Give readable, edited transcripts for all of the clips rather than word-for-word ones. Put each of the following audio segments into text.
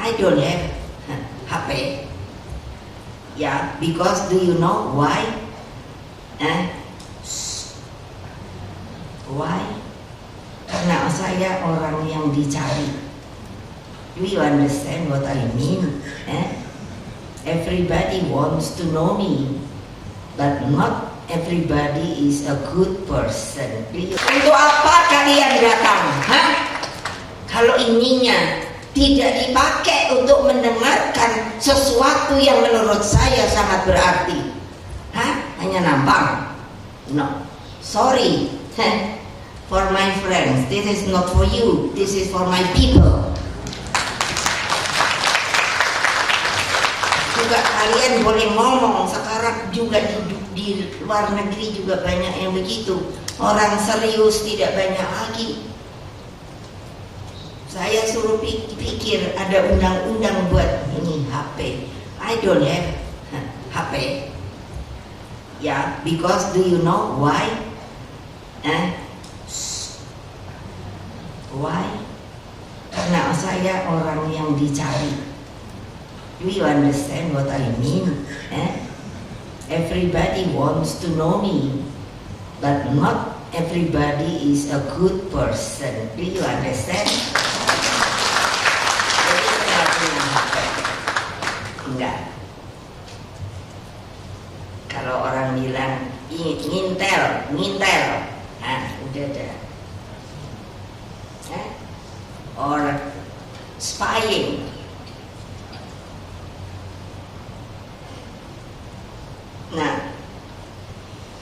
I don't have HP. Yeah, because do you know why? Why? Karena saya orang yang dicari. Do you understand what I mean? Everybody wants to know me, but not everybody is a good person. Untuk apa kalian datang? Kalau ininya tidak dipakai untuk mendengarkan sesuatu yang menurut saya sangat berarti, hanya nampang. No, sorry, for my friends, this is not for you, this is for my people. Juga kalian boleh ngomong, sekarang juga di luar negeri juga banyak yang begitu. Orang serius tidak banyak lagi. Saya suruh pikir ada undang-undang buat ini HP. I don't have HP. Yeah, because do you know why? Why? Karena saya orang yang dicari. Do you understand what I mean? Everybody wants to know me, but not everybody is a good person. Do you understand? Enggak. Kalau orang bilang ngintel, udah ada. Or spying. Nah,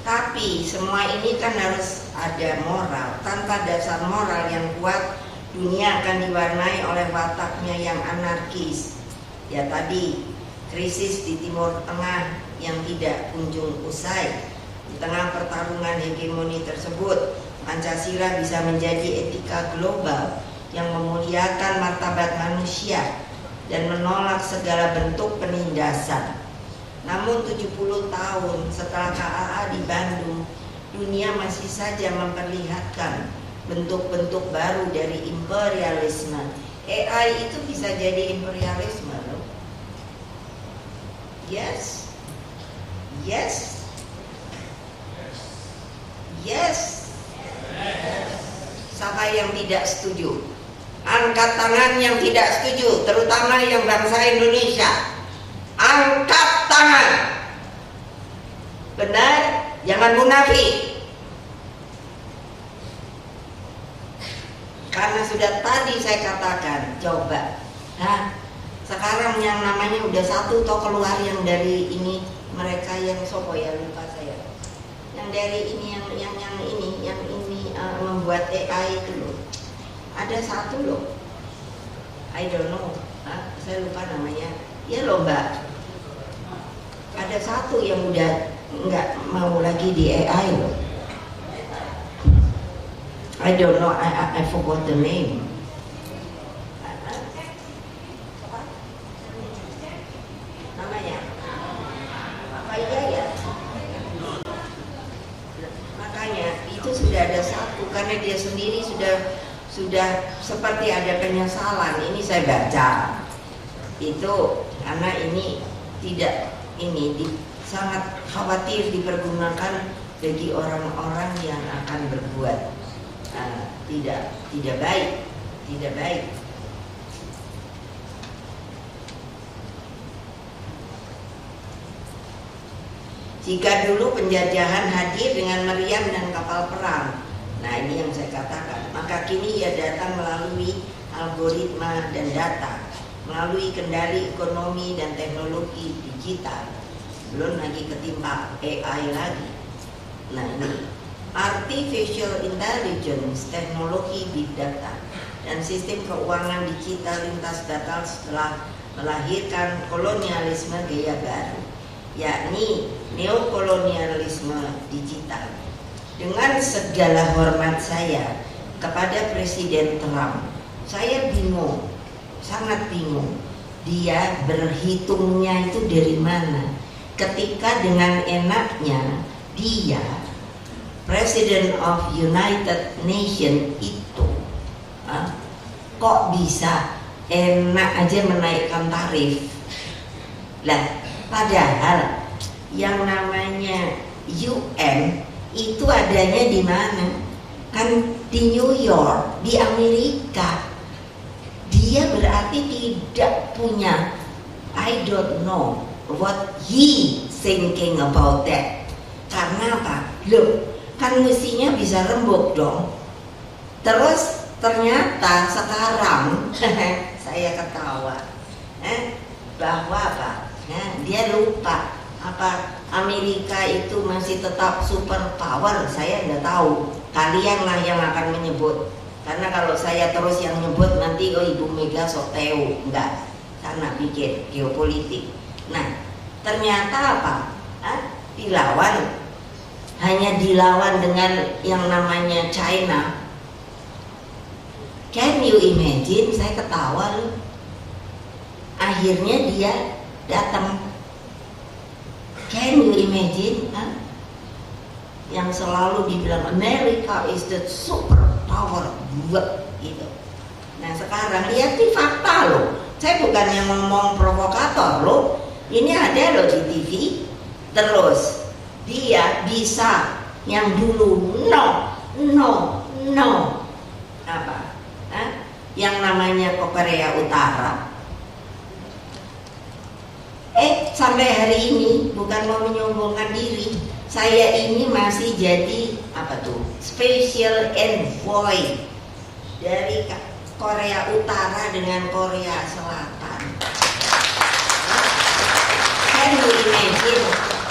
tapi semua ini kan harus ada moral. Tanpa dasar moral yang kuat, dunia akan diwarnai oleh wataknya yang anarkis. Ya tadi, krisis di Timur Tengah yang tidak kunjung usai. Di tengah pertarungan hegemoni tersebut, Pancasila bisa menjadi etika global yang memuliakan martabat manusia dan menolak segala bentuk penindasan. Namun 70 tahun setelah KAA di Bandung, dunia masih saja memperlihatkan bentuk-bentuk baru dari imperialisme. AI itu bisa jadi imperialisme loh. Yes. Yes. Yes. Siapa yang tidak setuju? Angkat tangan yang tidak setuju, terutama yang bangsa Indonesia. Angkat tangan. Benar? Jangan munafik. Karena sudah tadi saya katakan, coba. Sekarang yang namanya udah satu toh keluar yang dari ini, mereka yang sopo ya, lupa saya. Yang dari ini yang ini membuat AI itu loh. Ada satu loh. I don't know. Saya lupa namanya. Ya loh Mbak. Ada satu yang udah nggak mau lagi di AI loh. I don't know, I forgot the name. Namanya apa ya? Makanya itu sudah ada satu karena dia sendiri sudah seperti ada penyesalan. Ini saya baca itu karena ini tidak sangat khawatir dipergunakan bagi orang-orang yang akan berbuat tidak baik. Jika dulu penjajahan hadir dengan meriam dan kapal perang, nah ini yang saya katakan, maka kini ia datang melalui algoritma dan data, melalui kendali ekonomi dan teknologi digital, belum lagi ketimpa AI lagi. Nah ini artificial intelligence, teknologi big data, dan sistem keuangan digital lintas batas telah melahirkan kolonialisme gaya baru, yakni neokolonialisme digital. Dengan segala hormat saya kepada Presiden Trump, saya bingung, sangat bingung, dia berhitungnya itu dari mana? Ketika dengan enaknya dia President of United Nations itu kok bisa enak aja menaikkan tarif. Lah, padahal yang namanya UN itu adanya di mana? Kan di New York, di Amerika. Dia berarti tidak punya, I don't know what he thinking about that. Karena apa? Loh, kan mestinya bisa rembuk dong. Terus ternyata sekarang saya ketawa bahwa apa? Dia lupa apa Amerika itu masih tetap super power. Saya nggak tahu. Kalianlah yang akan menyebut. Karena kalau saya terus yang nyebut nanti Ibu Mega sok tahu. Enggak. Karena pikir geopolitik. Nah, ternyata apa? Dilawan. Hanya dilawan dengan yang namanya China. Can you imagine? Saya ketawa loh. Akhirnya dia datang. Can you imagine? Yang selalu dibilang America is the super power gitu. Nah sekarang lihat di fakta loh. Saya bukannya ngomong provokator loh. Ini ada loh di TV. Terus dia bisa yang dulu no apa? Yang namanya Korea Utara. Sampai hari ini bukan mau menyombongkan diri, saya ini masih jadi apa tuh? Special envoy dari Korea Utara dengan Korea Selatan. Can you imagine?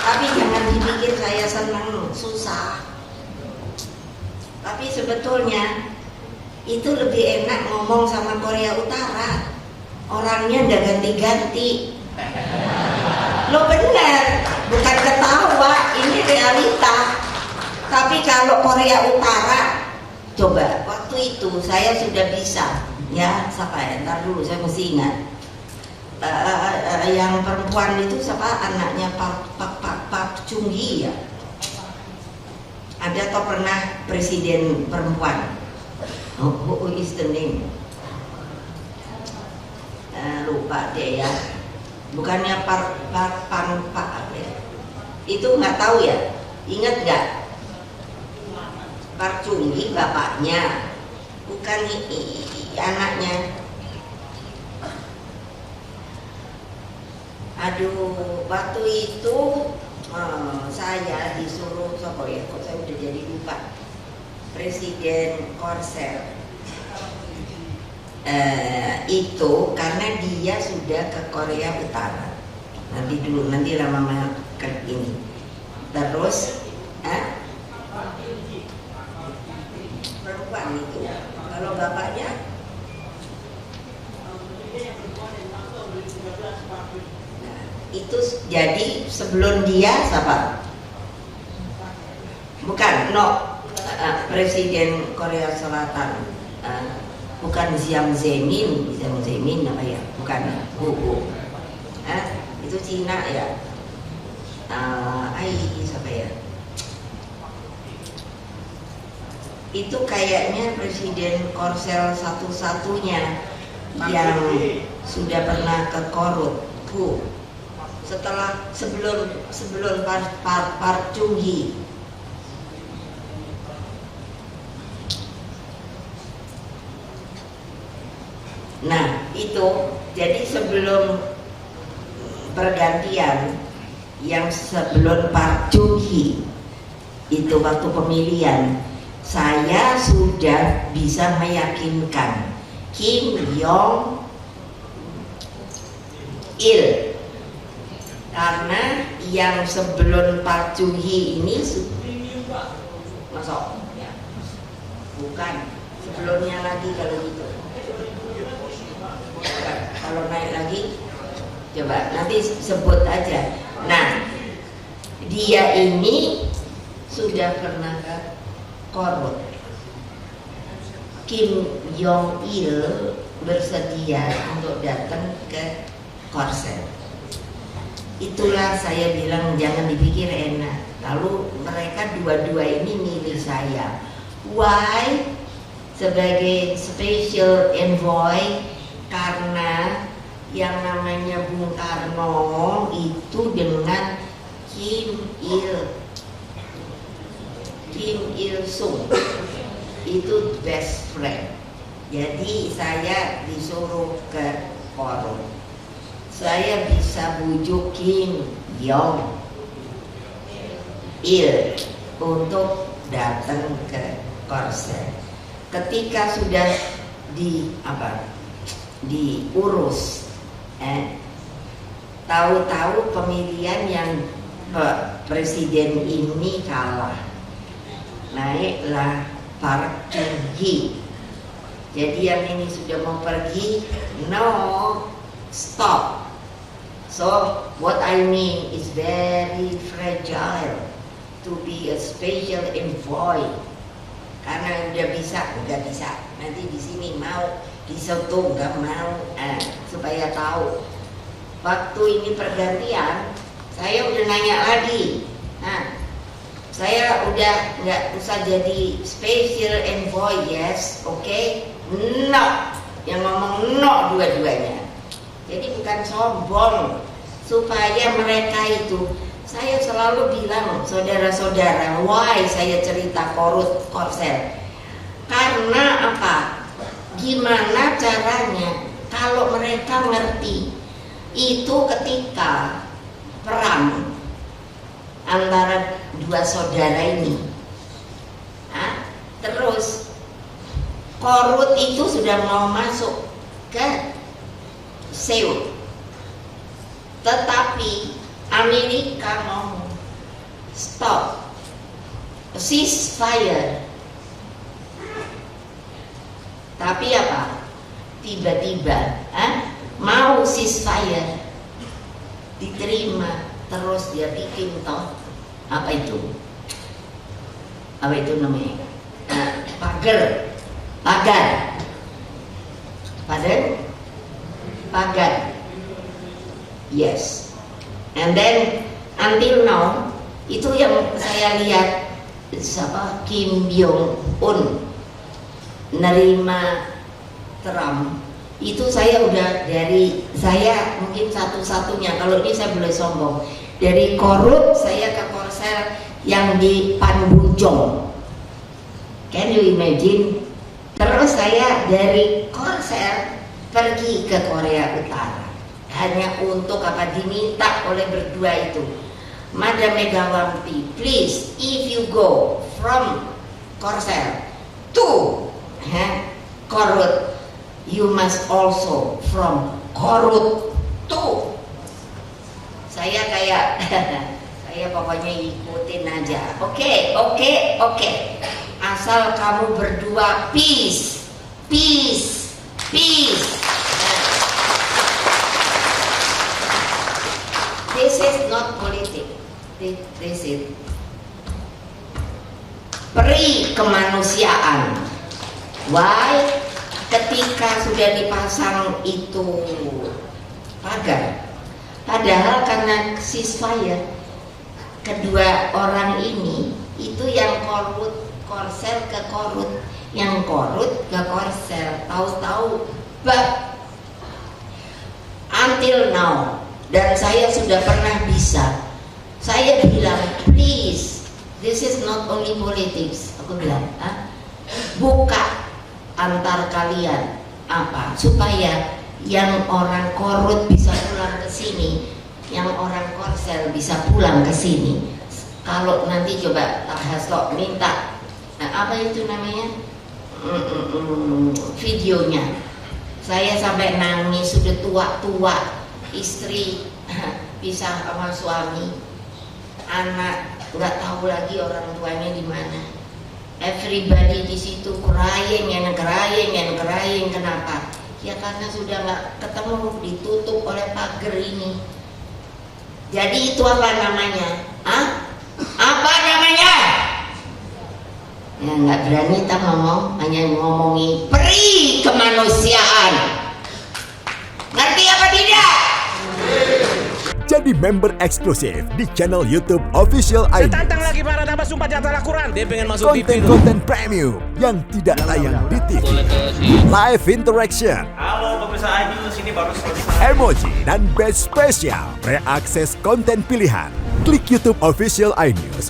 Tapi jangan dipikir saya senang, susah. Tapi sebetulnya itu lebih enak ngomong sama Korea Utara. Orangnya nggak ganti-ganti. Lo benar, bukan ketawa, ini realita. Tapi kalau Korea Utara, coba waktu itu saya sudah bisa, ya siapa ya? Ntar dulu saya mesti ingat. Yang perempuan itu siapa? Anaknya Pak Chung Hee ya. Ada atau pernah presiden perempuan? Who is the name? Lupa deh ya. Bukannya Pak ya? Itu nggak tahu ya? Ingat nggak? Park Chung Hee bapaknya, bukan anaknya. Aduh, waktu itu saya disuruh kok saya udah jadi lupa. Presiden Korsel. Itu karena dia sudah ke Korea Utara. Nanti lama-lama ini. Terus perempuan itu, kalau bapaknya itu jadi sebelum dia siapa? Bukan, Presiden Korea Selatan. Bukan Jiang Zemin apa ya? Bukan, itu Cina ya. Siapa ya? Itu kayaknya Presiden Korsel satu-satunya yang sudah pernah ke Korut. Sebelum Park Chung Hee. Nah itu jadi sebelum pergantian, yang sebelum Park Chung Hee itu waktu pemilihan, saya sudah bisa meyakinkan Kim Jong Il, karena yang sebelum Park Chung Hee ini masuk ya, bukan sebelumnya lagi kalau gitu. Kalau naik lagi, coba nanti sebut aja. Nah, dia ini sudah pernah ke Korut. Kim Jong Il bersedia untuk datang ke Korsel. Itulah saya bilang jangan dipikir enak. Lalu mereka dua-dua ini milih saya. Why? Sebagai special envoy. karena yang namanya Bung Karno itu dengan Kim Il Sung itu best friend. Jadi saya disuruh ke forum. Saya bisa bujuk Kim Jong Il untuk datang ke Korsel. Ketika sudah diurus, tahu-tahu pemilihan yang presiden ini kalah, naiklah Park Chung-hee. Jadi yang ini sudah mau pergi, no, stop. So what I mean is very fragile to be a special envoy. Karena nggak bisa. Nanti di sini mau, di Soto nggak mau. Supaya tahu. Waktu ini pergantian, saya udah nanya lagi. Saya udah nggak usah jadi special envoy, yes, okay? No, yang ngomong no dua-duanya. Jadi bukan sombong, supaya mereka itu. Saya selalu bilang, saudara-saudara, why saya cerita Korsel? Karena apa? Gimana caranya kalau mereka ngerti itu ketika perang antara dua saudara ini, terus Korut itu sudah mau masuk ke Seoul, tetapi Amerika mau stop, ceasefire. Tapi apa? Tiba-tiba mau ceasefire, diterima, terus dia bikin toh apa itu namanya? Pagar. Yes. And then until now itu yang saya lihat Kim Jong Un nerima Trump itu, saya mungkin satu-satunya, kalau ini saya boleh sombong, dari Korup saya ke Korsel yang di Panmunjom, can you imagine? Terus saya dari Korsel pergi ke Korea Utara hanya untuk diminta oleh berdua itu, Madam Megawati, please if you go from Korsel to Korut, you must also from Korut to. Saya saya pokoknya ikutin aja. Oke. Asal kamu berdua peace. This is not politics. This is peri kemanusiaan. Why? Ketika sudah dipasang itu pagar, padahal karena ceasefire, kedua orang ini itu yang Korsel ke Korut, yang Korut ke Korsel, tahu-tahu until now. Dan saya sudah pernah saya bilang, please, this is not only politics. Aku bilang, buka antar kalian supaya yang orang Korut bisa pulang ke sini, yang orang Korsel bisa pulang ke sini. Kalau nanti coba Hasto minta apa itu namanya, videonya, saya sampai nangis, sudah tua, istri pisah sama suami, anak nggak tahu lagi orang tuanya di mana. Everybody di situ crying. Kenapa? Ya karena sudah nggak ketemu, ditutup oleh pagar ini. Jadi itu apa namanya? Apa namanya? Ya nggak berani kita ngomong, hanya ngomongi peri kemanusiaan. Ngerti apa tidak? Jadi member eksklusif di channel YouTube Official ID. Setantang lagi para tambah sumpah di atas Al-Quran. Dia pengen masuk TV. Konten-konten premium yang tidak tayang di TV. Live interaction, Halo pemirsa iNews, ini baru selesai. Emoji dan badge spesial, reakses konten pilihan. Klik YouTube Official iNews.